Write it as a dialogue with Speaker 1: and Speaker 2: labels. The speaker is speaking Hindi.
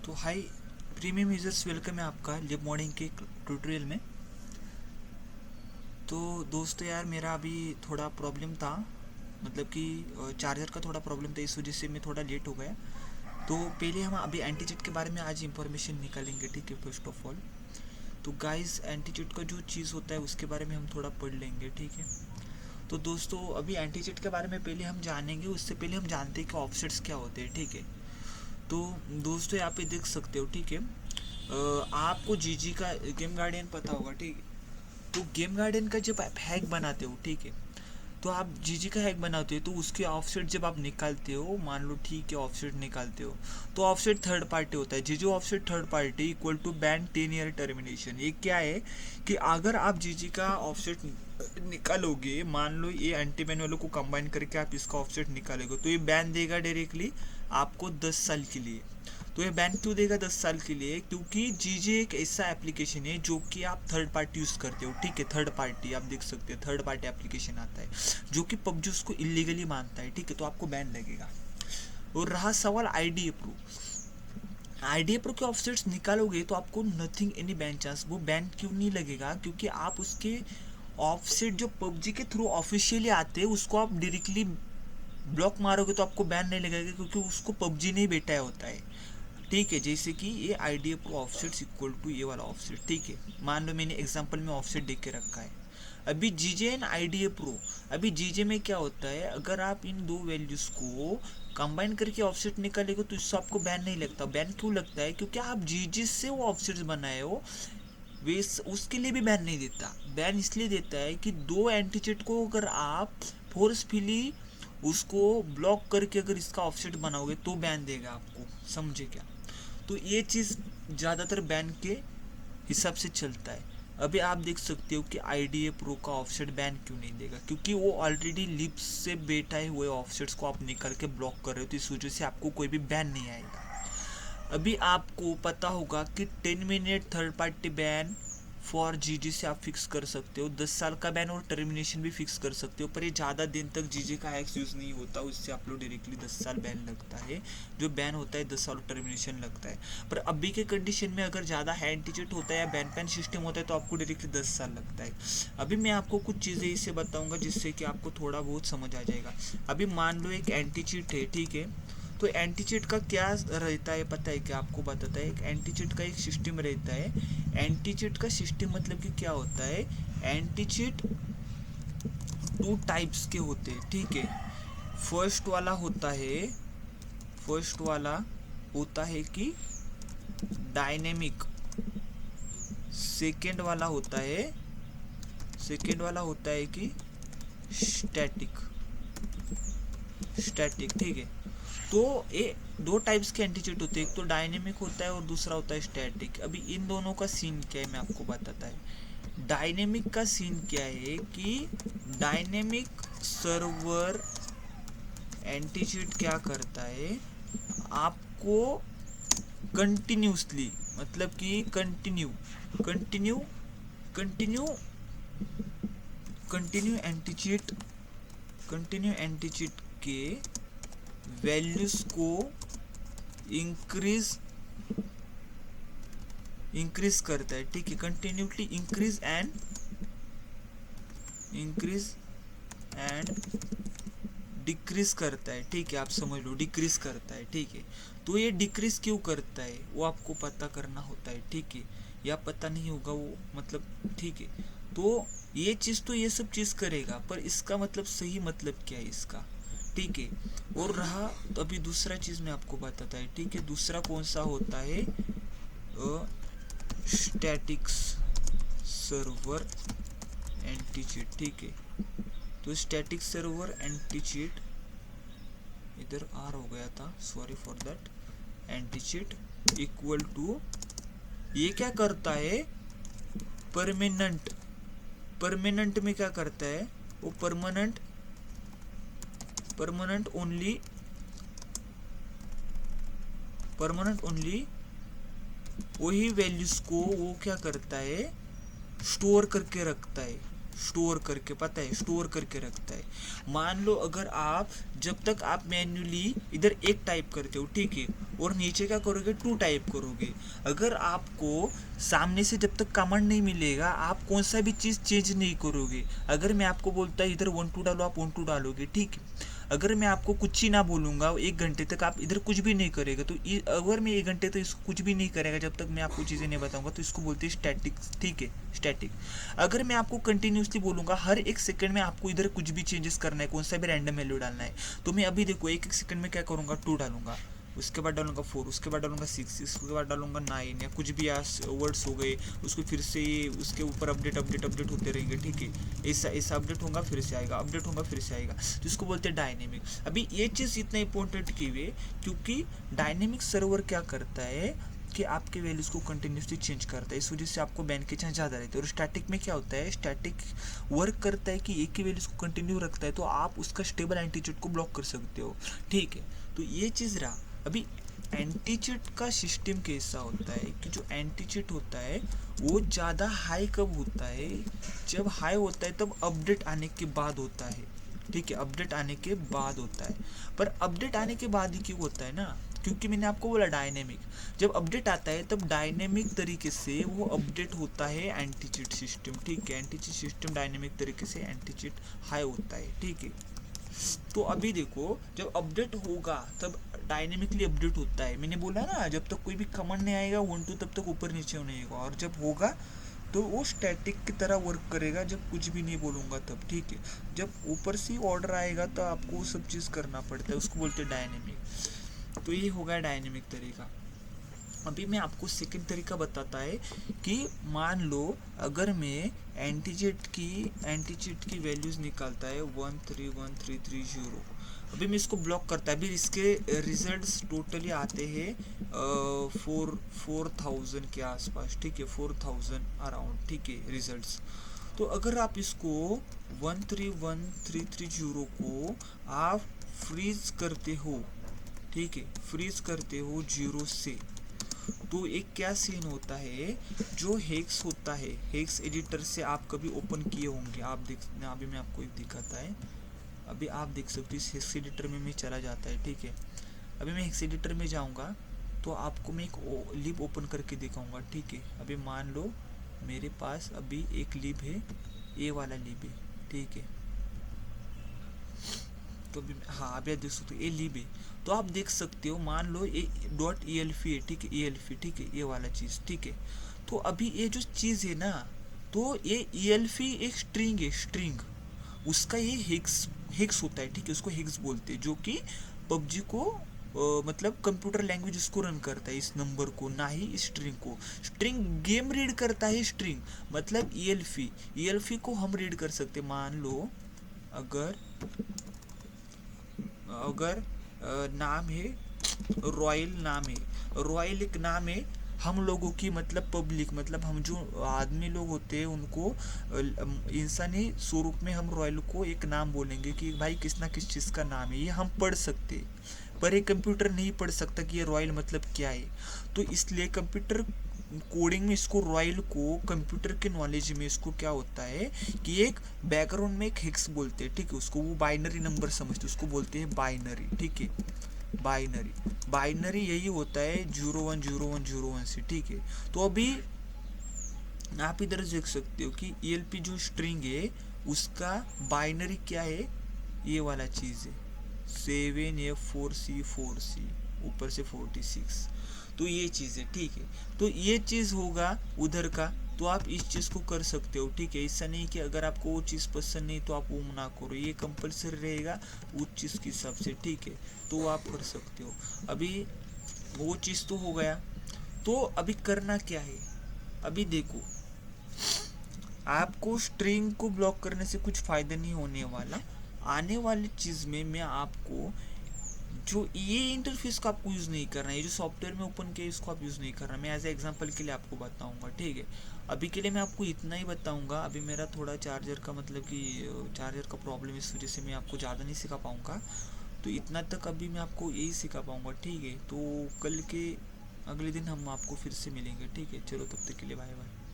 Speaker 1: तो हाय प्रीमियम यूजर्स, वेलकम है आपका लिब मॉडिंग के ट्यूटोरियल में। तो दोस्तों यार, मेरा अभी थोड़ा प्रॉब्लम था, मतलब कि चार्जर का थोड़ा प्रॉब्लम था, इस वजह से मैं थोड़ा लेट हो गया। तो पहले हम अभी एंटीचिट के बारे में आज इंफॉर्मेशन निकालेंगे, ठीक है। फर्स्ट ऑफ ऑल तो गाइस, एंटीचिट का जो चीज़ होता है उसके बारे में हम थोड़ा पढ़ लेंगे, ठीक है। तो दोस्तों अभी एंटीचिट के बारे में पहले हम जानेंगे, उससे पहले हम जानते हैं कि ऑफसेट्स क्या होते हैं, ठीक है। तो दोस्तों यहाँ पे देख सकते हो, ठीक है। आपको जीजी का गेम गार्डियन पता होगा, ठीक है। तो गेम गार्डन का जब आप हैक बनाते हो, ठीक है, तो आप जीजी का हैक बनाते हो तो उसके ऑफसेट जब आप निकालते हो, मान लो ठीक है ऑफसेट निकालते हो, तो ऑफसेट थर्ड पार्टी होता है। GG offset third party equal to band 10 year termination. ये क्या है कि अगर आप जीजी का ऑफसेट निकालोगे, मान लो ये एंटी बैन वालों को कंबाइन करके आप इसका ऑफसेट निकालोगे, तो ये बैन देगा डायरेक्टली आपको 10 साल के लिए। तो ये बैन क्यों देगा 10 साल के लिए? क्योंकि जीजे एक ऐसा एप्लीकेशन है जो कि आप थर्ड पार्टी यूज़ करते हो, ठीक है। थर्ड पार्टी आप देख सकते हो, थर्ड पार्टी एप्लीकेशन आता है जो कि पबजी उसको इलीगली मानता है, ठीक है। तो आपको बैन लगेगा। और रहा सवाल आईडीए प्रो, आईडीए प्रो के ऑफसेट्स निकालोगे तो आपको नथिंग एनी बैन चांस। वो बैन क्यों नहीं लगेगा? क्योंकि आप उसके ऑफसेट जो पबजी के थ्रू ऑफिशियली आते हैं उसको आप डायरेक्टली ब्लॉक मारोगे तो आपको बैन नहीं लगेगा, क्योंकि उसको पबजी नहीं बेटा होता है, ठीक है। जैसे कि ये IDA pro offset equal to ये वाला ऑफसेट, ठीक है। मान लो मैंने एग्जांपल में ऑफसेट देख के रखा है। अभी जीजे एंड आईडीए प्रो, अभी जीजे में क्या होता है, अगर आप इन दो वैल्यूज को कंबाइन करके ऑफसेट निकालेंगे तो इससे आपको बैन नहीं लगता। बैन क्यों लगता है? क्योंकि आप जीजे से वो ऑफसेट्स बनाए हो, वे उसके लिए भी बैन नहीं देता। बैन इसलिए देता है कि दो एंटीचेट को अगर आप फोर्सफुली उसको ब्लॉक करके अगर इसका ऑफसेट बनाओगे तो बैन देगा आपको, समझे क्या? तो ये चीज़ ज़्यादातर बैन के हिसाब से चलता है। अभी आप देख सकते हो कि आईडीए प्रो का ऑफसेट बैन क्यों नहीं देगा, क्योंकि वो ऑलरेडी लिप्स से बैठाए हुए ऑफसेट्स को आप निकाल के ब्लॉक कर रहे हो, तो इस वजह से आपको कोई भी बैन नहीं आएगा। अभी आपको पता होगा कि 10 minute third party ban for जीजी से आप फिक्स कर सकते हो, 10 साल का बैन और टर्मिनेशन भी फिक्स कर सकते हो। पर ये ज़्यादा दिन तक जीजी का हैक्स यूज़ नहीं होता, उससे आप लोग डायरेक्टली 10 साल बैन लगता है। जो बैन होता है 10 साल टर्मिनेशन लगता है। पर अभी के कंडीशन में अगर ज़्यादा हैंड टिचट होता है या बैन पैन सिस्टम होता है तो आपको डायरेक्टली 10 साल लगता है। अभी मैं आपको कुछ चीज़ें इससे बताऊँगा जिससे कि आपको थोड़ा बहुत समझ आ जाएगा। अभी मान लो एक एंटी चीट है, ठीक है। तो एंटीचिट का क्या रहता है पता है क्या? आपको बताता है। एक एंटीचिट का एक सिस्टम रहता है। एंटीचिट का सिस्टम मतलब कि क्या होता है, एंटीचिट टू टाइप्स के होते हैं, ठीक है। फर्स्ट वाला होता है, फर्स्ट वाला होता है कि डायनेमिक। सेकेंड वाला होता है, सेकेंड वाला होता है कि स्टैटिक, स्टैटिक, ठीक है। तो ये दो टाइप्स के एंटीचिट होते हैं, एक तो डायनेमिक होता है और दूसरा होता है स्टैटिक। अभी इन दोनों का सीन क्या है मैं आपको बताता है। डायनेमिक का सीन क्या है कि डायनेमिक सर्वर एंटीचिट क्या करता है, आपको कंटिन्यूसली, मतलब कि कंटिन्यू कंटिन्यू कंटिन्यू कंटिन्यू एंटीचिट, कंटिन्यू एंटीचिट के वैल्यूज को इंक्रीज करता है, ठीक है। कंटिन्यूसली इंक्रीज एंड डिक्रीज करता है, ठीक है। आप समझ लो, डिक्रीज करता है, ठीक है। तो ये डिक्रीज क्यों करता है वो आपको पता करना होता है, ठीक है। या पता नहीं होगा वो, मतलब ठीक है। तो ये चीज़ तो ये सब चीज़ करेगा, पर इसका मतलब सही मतलब क्या है इसका, ठीक है। और रहा तो अभी दूसरा चीज़ मैं आपको बताता है, ठीक है। दूसरा कौन सा होता है, स्टैटिक्स सर्वर एंटीचिट, ठीक है। तो स्टैटिक सर्वर एंटीचिट, इधर आर हो गया था, सॉरी फॉर दैट। एंटीचिट इक्वल टू, ये क्या करता है, परमानेंट, परमानेंट में क्या करता है वो, परमानेंट ओनली, परमानेंट ओनली वही वैल्यूज को वो क्या करता है, स्टोर करके रखता है, स्टोर करके, पता है, स्टोर करके रखता है। मान लो अगर आप, जब तक आप मैन्युअली इधर एक टाइप करते हो, ठीक है, और नीचे क्या करोगे, टू टाइप करोगे, अगर आपको सामने से जब तक कमांड नहीं मिलेगा आप कौन सा भी चीज़ चेंज नहीं करोगे। अगर मैं आपको बोलता है इधर 1 2 डालो, आप 1 2 डालोगे, ठीक है। अगर मैं आपको कुछ ही ना बोलूँगा 1 घंटे तक, आप इधर कुछ भी नहीं करेगा, तो अगर मैं 1 घंटे तो इसको कुछ भी नहीं करेगा जब तक मैं आपको चीज़ें नहीं बताऊंगा, तो इसको बोलते हैं स्टैटिक, ठीक है, स्टैटिक। अगर मैं आपको कंटिन्यूसली बोलूँगा हर 1 सेकंड में आपको इधर कुछ भी चेंजेस करना है, कौन सा भी रैंडम वैल्यू डालना है, तो मैं अभी देखो 1 1 सेकंड में क्या करूँगा, 2 डालूंगा, उसके बाद डालूंगा 4, उसके बाद डालूंगा 6, उसके बाद डालूंगा 9, या कुछ भी वर्ड्स हो गए, उसको फिर से ये उसके ऊपर अपडेट अपडेट अपडेट होते रहेंगे, ठीक है। ऐसा ऐसा अपडेट होगा फिर से आएगा, अपडेट होगा फिर से आएगा, तो इसको बोलते हैं डायनेमिक। अभी ये चीज़ इतना इंपॉर्टेंट की हुई, क्योंकि डायनेमिक सर्वर क्या करता है कि आपके वैल्यूज़ को कंटिन्यूसली चेंज करता है, इस वजह से आपको बैन के चांस ज़्यादा रहते हैं। और स्टैटिक में क्या होता है, स्टैटिक वर्क करता है कि एक ही वैल्यूज़ को कंटिन्यू रखता है, तो आप उसका स्टेबल एंटीट्यूड को ब्लॉक कर सकते हो, ठीक है। तो ये चीज़ रहा। अभी एंटीचिट का सिस्टम कैसा होता है कि जो एंटीचिट होता है वो ज़्यादा हाई कब होता है, जब हाई होता है तब अपडेट आने के बाद होता है, ठीक है, अपडेट आने के बाद होता है। पर अपडेट आने के बाद ही क्यों होता है ना, क्योंकि मैंने आपको बोला डायनेमिक, जब अपडेट आता है तब डायनेमिक तरीके से वो अपडेट होता है एंटीचिट सिस्टम, ठीक है। एंटीचिट सिस्टम डायनेमिक तरीके से एंटीचिट हाई होता है, ठीक है। तो अभी देखो जब अपडेट होगा तब डायनेमिकली अपडेट होता है, मैंने बोला ना, जब तक कोई भी कमांड नहीं आएगा 1 2 तब तक ऊपर नीचे नहीं होगा, और जब होगा तो वो स्टैटिक की तरह वर्क करेगा, जब कुछ भी नहीं बोलूँगा तब, ठीक है। जब ऊपर से ऑर्डर आएगा तो आपको वो सब चीज़ करना पड़ता है, उसको बोलते हैं डायनेमिक। तो ये होगा डायनेमिक तरीका। अभी मैं आपको सेकंड तरीका बताता है कि मान लो अगर मैं एंटीचिट की वैल्यूज़ निकालता है 131330, अभी मैं इसको ब्लॉक करता है, अभी इसके रिजल्ट्स टोटली आते हैं 4000 के आसपास, ठीक है, 4000 अराउंड, ठीक है, रिजल्ट्स। तो अगर आप इसको 131330 को आप फ्रीज करते हो, ठीक है, फ्रीज करते हो 0 से, तो एक क्या सीन होता है, जो हेक्स होता है, हेक्स एडिटर से आप कभी ओपन किए होंगे, आप देख, अभी मैं आपको एक दिखाता है, अभी आप देख सकते हो इस हेक्स एडिटर में मैं चला जाता है, ठीक है। अभी मैं हेक्स एडिटर में जाऊंगा तो आपको मैं एक लिब ओपन करके दिखाऊंगा, ठीक है। अभी मान लो मेरे पास अभी एक लिब है, ये वाला लिब है, ठीक है। तो भी हाँ, अभी आप देख सकते हो ये लिब है, तो आप देख सकते हो, मान लो ये .elf है, ठीक है, elf, ठीक है, ये वाला चीज़, ठीक है। तो अभी ये जो चीज़ है ना, तो ये elf एक स्ट्रिंग है, स्ट्रिंग, उसका ये हेक्स होता है, ठीक है, उसको हेक्स बोलते हैं, जो कि पबजी को मतलब कंप्यूटर लैंग्वेज उसको रन करता है, इस नंबर को, ना ही स्ट्रिंग को। स्ट्रिंग गेम रीड करता है, स्ट्रिंग मतलब elf को हम रीड कर सकते। मान लो अगर अगर नाम है रॉयल, नाम है रॉयल, एक नाम है हम लोगों की, मतलब पब्लिक, मतलब हम जो आदमी लोग होते हैं उनको इंसानी स्वरूप में हम रॉयल को एक नाम बोलेंगे कि भाई किस ना किस चीज़ का नाम है, ये हम पढ़ सकते, पर एक कंप्यूटर नहीं पढ़ सकता कि ये रॉयल मतलब क्या है। तो इसलिए कंप्यूटर कोडिंग में इसको, रॉयल को कंप्यूटर के नॉलेज में इसको क्या होता है कि एक बैकग्राउंड में एक हेक्स बोलते हैं, ठीक है, उसको वो बाइनरी नंबर समझते, उसको बोलते हैं बाइनरी, ठीक है। बाइनरी यही होता है 010101 से, ठीक है। तो अभी आप इधर देख सकते हो कि ELP जो स्ट्रिंग है उसका बाइनरी क्या है, ये वाला चीज़ है 7F4C4C, ऊपर से 46, तो ये चीज़ है, ठीक है। तो ये चीज़ होगा उधर का, तो आप इस चीज़ को कर सकते हो, ठीक है। ऐसा नहीं कि अगर आपको वो चीज़ पसंद नहीं तो आप वो ना करो, ये कंपलसरी रहेगा उस चीज़ के हिसाब से, ठीक है, तो आप कर सकते हो। अभी वो चीज़ तो हो गया, तो अभी करना क्या है, अभी देखो आपको स्ट्रिंग को ब्लॉक करने से कुछ फ़ायदा नहीं होने वाला। आने वाली चीज़ में मैं आपको जो ये इंटरफेस का आपको यूज़ नहीं करना है, ये जो सॉफ्टवेयर में ओपन किया इसको आप यूज़ नहीं करना, मैं एज ए एग्जांपल के लिए आपको बताऊंगा, ठीक है। अभी के लिए मैं आपको इतना ही बताऊंगा, अभी मेरा थोड़ा चार्जर का, मतलब कि चार्जर का प्रॉब्लम, इस वजह से मैं आपको ज़्यादा नहीं सिखा पाऊँगा, तो इतना तक अभी मैं आपको यही सिखा पाऊँगा, ठीक है। तो कल के अगले दिन हम आपको फिर से मिलेंगे, ठीक है। चलो तब तक के लिए बाय बाय।